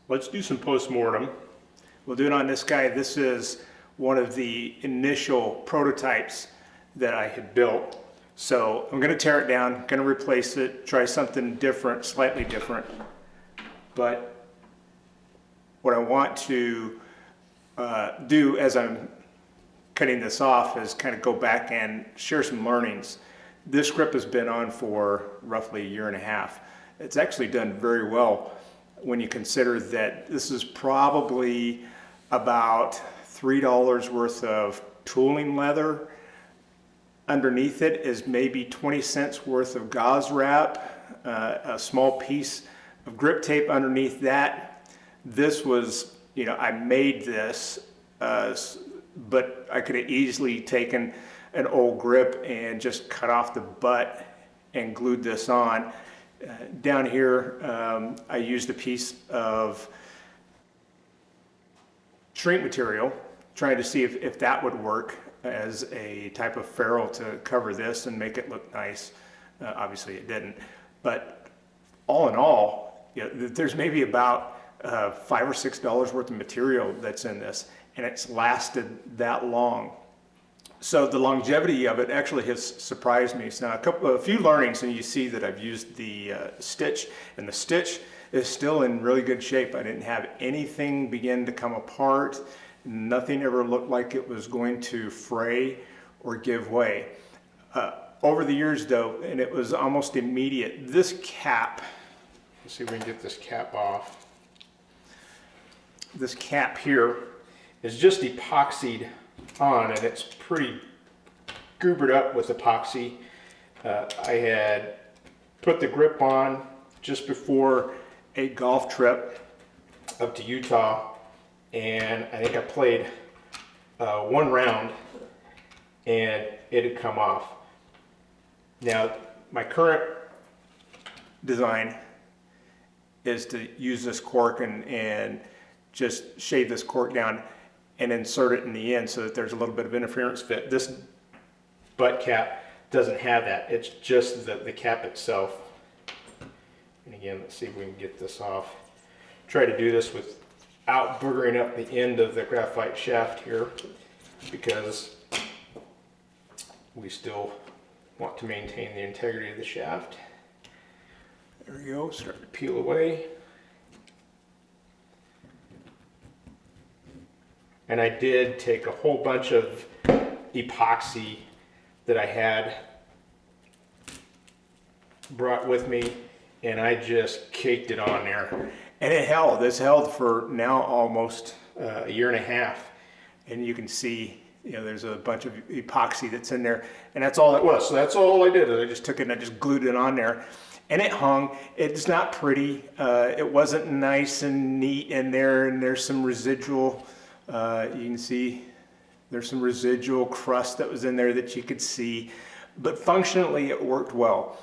Let's do some post-mortem. We'll do it on this guy. This is one of the initial prototypes that I had built. So I'm going to tear it down, going to replace it, try something different, slightly different. But what I want to do as I'm cutting this off is kind of go back and share some learnings. This grip has been on for roughly a year and a half. It's actually done very well when you consider that this is probably about $3 worth of tooling leather. Underneath it is maybe 20 cents worth of gauze wrap, a small piece of grip tape underneath that. This was, I made this, but I could have easily taken an old grip and just cut off the butt and glued this on. Down here, I used a piece of shrink material, trying to see if that would work as a type of ferrule to cover this and make it look nice. Obviously it didn't, but all in all, there's maybe about $5 or $6 worth of material that's in this, and it's lasted that long. So the longevity of it actually has surprised me. So now a few learnings, and you see that I've used the stitch, and the stitch is still in really good shape. I didn't have anything begin to come apart. Nothing ever looked like it was going to fray or give way. Over the years though, and it was almost immediate, this cap, let's see if we can get this cap off. This cap here is just epoxied on, and it's pretty goobered up with epoxy. I had put the grip on just before a golf trip up to Utah, and I think I played one round and it had come off. Now my current design is to use this cork and just shave this cork down and insert it in the end so that there's a little bit of interference fit. This butt cap doesn't have that. It's just the cap itself. And again, let's see if we can get this off. Try to do this without boogering up the end of the graphite shaft here, because we still want to maintain the integrity of the shaft. There we go, start to peel away. And I did take a whole bunch of epoxy that I had brought with me, and I just caked it on there. And it held. This held for now almost a year and a half. And you can see, there's a bunch of epoxy that's in there, and that's all it was. So that's all I did. I just took it and I just glued it on there. And it hung. It's not pretty. It wasn't nice and neat in there, and there's some residual. You can see there's some residual crust that was in there that you could see, but functionally it worked well.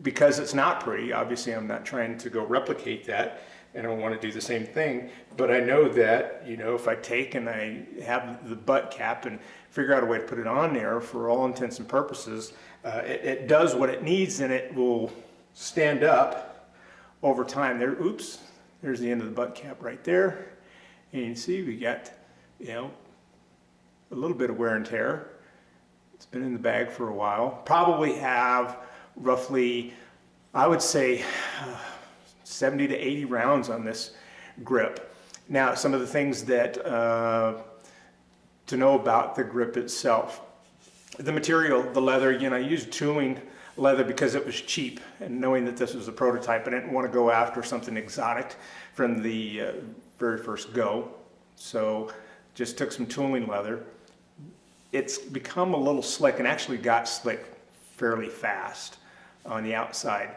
Because it's not pretty, obviously I'm not trying to go replicate that, and I don't want to do the same thing, but I know that, if I take and I have the butt cap and figure out a way to put it on there, for all intents and purposes, it does what it needs, and it will stand up over time. There's the end of the butt cap right there. And you can see we got, a little bit of wear and tear. It's been in the bag for a while. Probably have roughly, I would say, 70 to 80 rounds on this grip. Now, some of the things that to know about the grip itself. The material, the leather, I used tooling leather because it was cheap, and knowing that this was a prototype, I didn't want to go after something exotic from the very first go. So just took some tooling leather. It's become a little slick, and actually got slick fairly fast on the outside.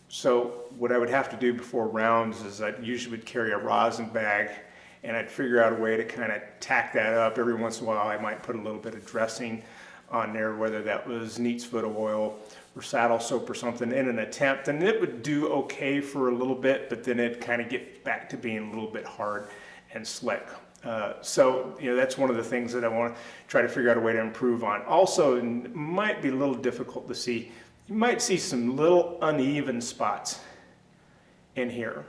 So what I would have to do before rounds is I usually would carry a rosin bag, and I'd figure out a way to kind of tack that up. Every once in a while I might put a little bit of dressing on there, whether that was neat's foot oil or saddle soap or something, in an attempt, and it would do okay for a little bit, but then it'd kind of get back to being a little bit hard and slick. So that's one of the things that I want to try to figure out a way to improve on. Also, it might be a little difficult to see. You might see some little uneven spots in here.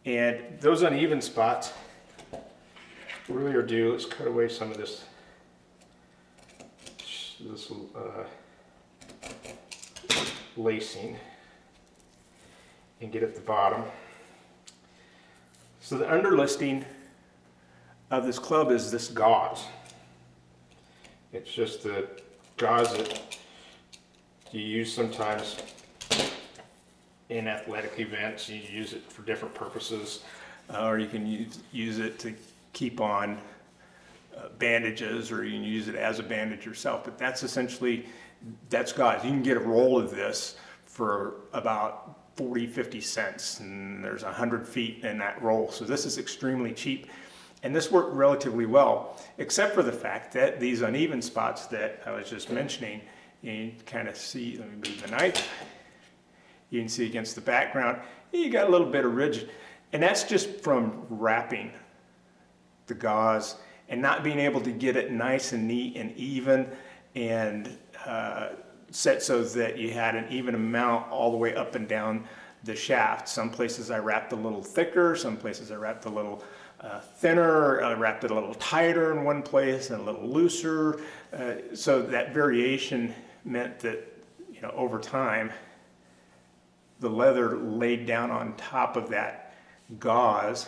And those uneven spots really are due. Let's cut away some of this lacing and get at the bottom. So the underlisting of this club is this gauze. It's just the gauze that you use sometimes in athletic events. You use it for different purposes, or you can use it to keep on bandages, or you can use it as a bandage yourself. But that's essentially, that's gauze. You can get a roll of this for about 40-50 cents, and there's 100 feet in that roll. So this is extremely cheap, and this worked relatively well, except for the fact that these uneven spots that I was just mentioning, you can kind of see, let me move the knife, you can see against the background, you got a little bit of ridge, and that's just from wrapping the gauze and not being able to get it nice and neat and even and set so that you had an even amount all the way up and down the shaft. Some places I wrapped a little thicker, some places I wrapped a little thinner, I wrapped it a little tighter in one place and a little looser. So that variation meant that, you know, over time, the leather laid down on top of that gauze,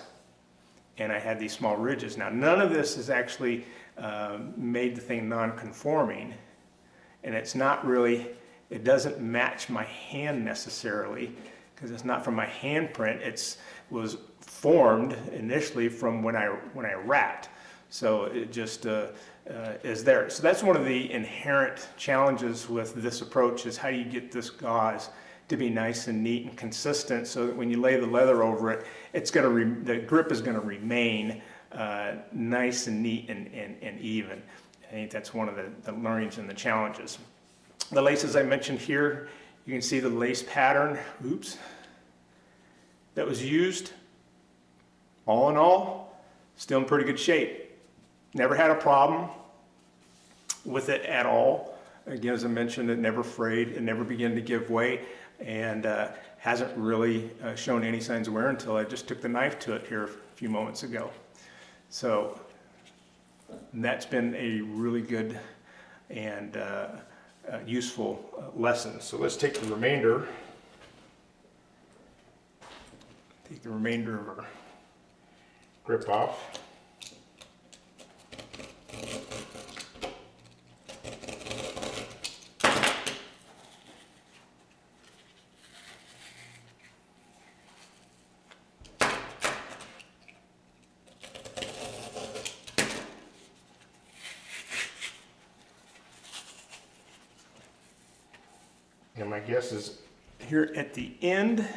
and I had these small ridges. Now, none of this has actually made the thing non-conforming, and it's not really, it doesn't match my hand necessarily, because it's not from my handprint. It was formed initially from when I wrapped, so it just is there. So that's one of the inherent challenges with this approach, is how do you get this gauze to be nice and neat and consistent, so that when you lay the leather over it, it's going to the grip is going to remain nice and neat and even. I think that's one of the learnings and the challenges. The laces I mentioned here, you can see the lace pattern, that was used. All in all, still in pretty good shape. Never had a problem with it at all. Again, as I mentioned, it never frayed, it never began to give way, and hasn't really shown any signs of wear until I just took the knife to it here a few moments ago. So that's been a really good and useful lesson. So let's take the remainder of our grip off. And my guess is here at the end,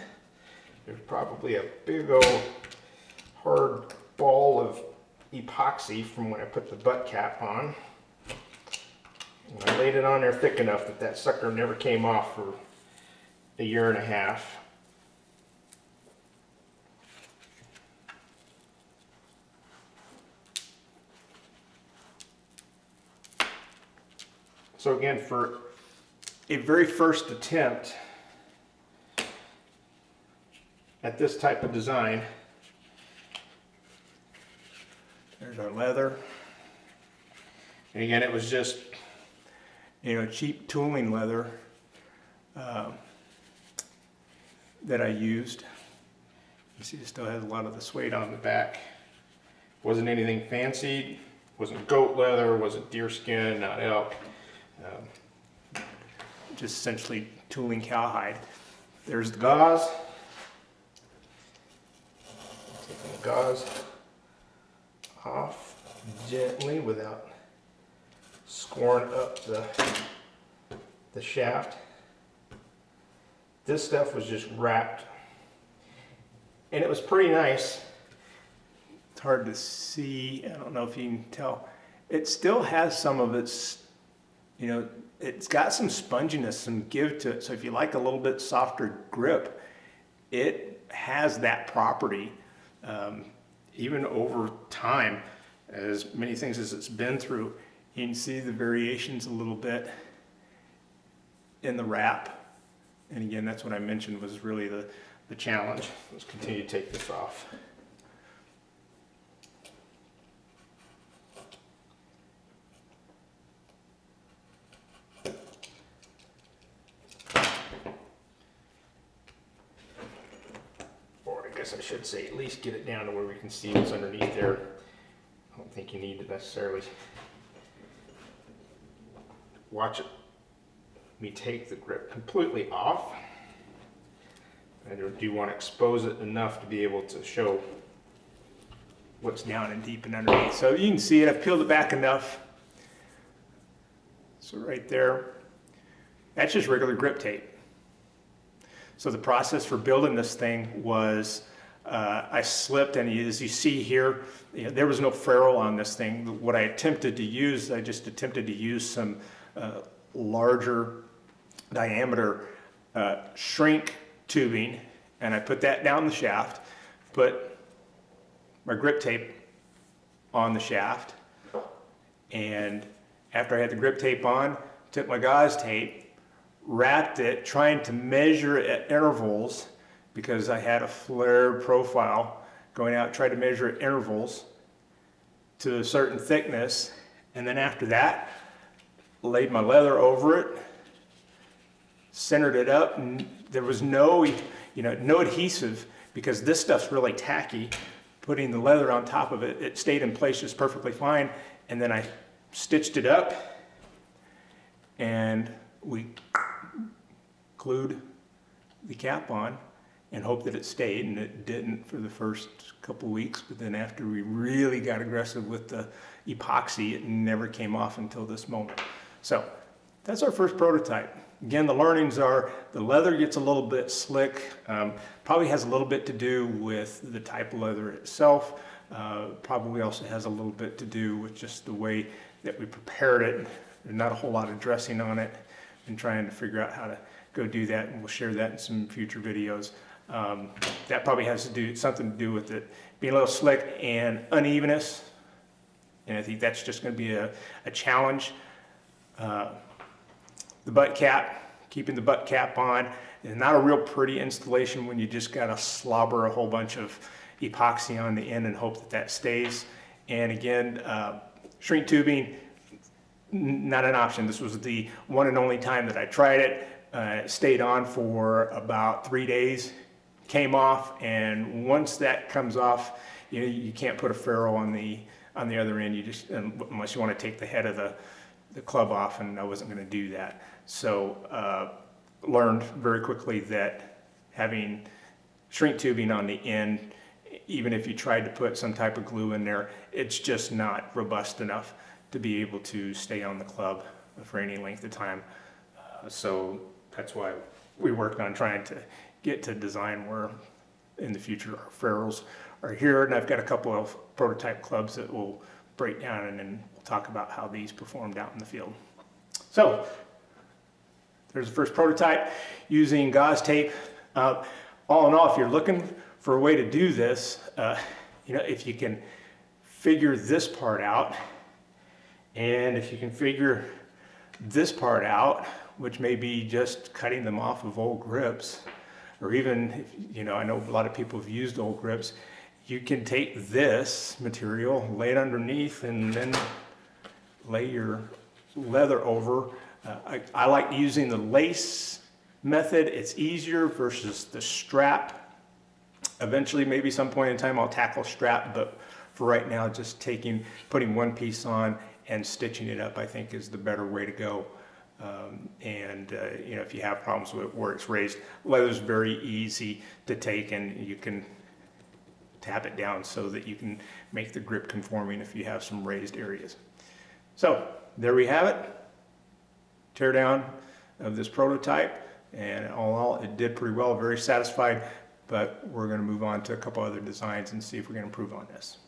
there's probably a big old hard ball of epoxy from when I put the butt cap on. And I laid it on there thick enough that that sucker never came off for a year and a half. So again, for a very first attempt at this type of design, there's our leather. And again, it was just, you know, cheap tooling leather that I used. You see it still has a lot of the suede on the back. Wasn't anything fancy, wasn't goat leather, wasn't deer skin, not elk. Just essentially tooling cowhide. There's the gauze. Taking the gauze off gently without scoring up the shaft. This stuff was just wrapped, and it was pretty nice. It's hard to see, I don't know if you can tell. It still has some of its, you know, it's got some sponginess, some give to it. So if you like a little bit softer grip, it has that property. Even over time, as many things as it's been through, you can see the variations a little bit in the wrap And again, that's what I mentioned was really the challenge. Let's continue to take this off. Or I guess I should say at least get it down to where we can see what's underneath there. I don't think you need to necessarily watch it. Me take the grip completely off. I do want to expose it enough to be able to show what's down and deep and underneath. So you can see it, I've peeled it back enough. So right there, that's just regular grip tape. So the process for building this thing was I slipped, and as you see here, there was no ferrule on this thing. What I attempted to use, I just attempted to use some larger diameter shrink tubing, and I put that down the shaft, put my grip tape on the shaft, and after I had the grip tape on, took my gauze tape, wrapped it, trying to measure at intervals because I had a flared profile going out, tried to measure at intervals to a certain thickness, and then after that, laid my leather over it, centered it up, and there was no adhesive because this stuff's really tacky. Putting the leather on top of it, it stayed in place just perfectly fine, and then I stitched it up, and we glued the cap on and hoped that it stayed, and it didn't for the first couple weeks, but then after we really got aggressive with the epoxy, it never came off until this moment. So that's our first prototype. Again, the learnings are the leather gets a little bit slick, probably has a little bit to do with the type of leather itself, probably also has a little bit to do with just the way that we prepared it. There's not a whole lot of dressing on it, and trying to figure out how to go do that, and we'll share that in some future videos. That probably has to do something to do with it being a little slick and unevenness, and I think that's just going to be a challenge. The butt cap, keeping the butt cap on, is not a real pretty installation when you just got to slobber a whole bunch of epoxy on the end and hope that that stays. And again, shrink tubing, not an option. This was the one and only time that I tried it. It stayed on for about 3 days, came off, and once that comes off, you can't put a ferrule on the other end. You just, unless you want to take the head of the club off, and I wasn't going to do that. So learned very quickly that having shrink tubing on the end, even if you tried to put some type of glue in there, it's just not robust enough to be able to stay on the club for any length of time. So that's why we worked on trying to get to design where in the future our ferrules are here, and I've got a couple of prototype clubs that will break down, and then we'll talk about how these performed out in the field. So there's the first prototype using gauze tape. All in all, if you're looking for a way to do this, if you can figure this part out, and if you can figure this part out, which may be just cutting them off of old grips, or even, I know a lot of people have used old grips, you can take this material, lay it underneath, and then lay your leather over. I like using the lace method. It's easier versus the strap. Eventually, maybe some point in time, I'll tackle strap, but for right now, just putting one piece on and stitching it up, I think, is the better way to go. If you have problems with where it's raised, leather's very easy to take, and you can tap it down so that you can make the grip conforming if you have some raised areas. So there we have it. Teardown of this prototype, and all in all, it did pretty well. Very satisfied, but we're going to move on to a couple other designs and see if we can improve on this.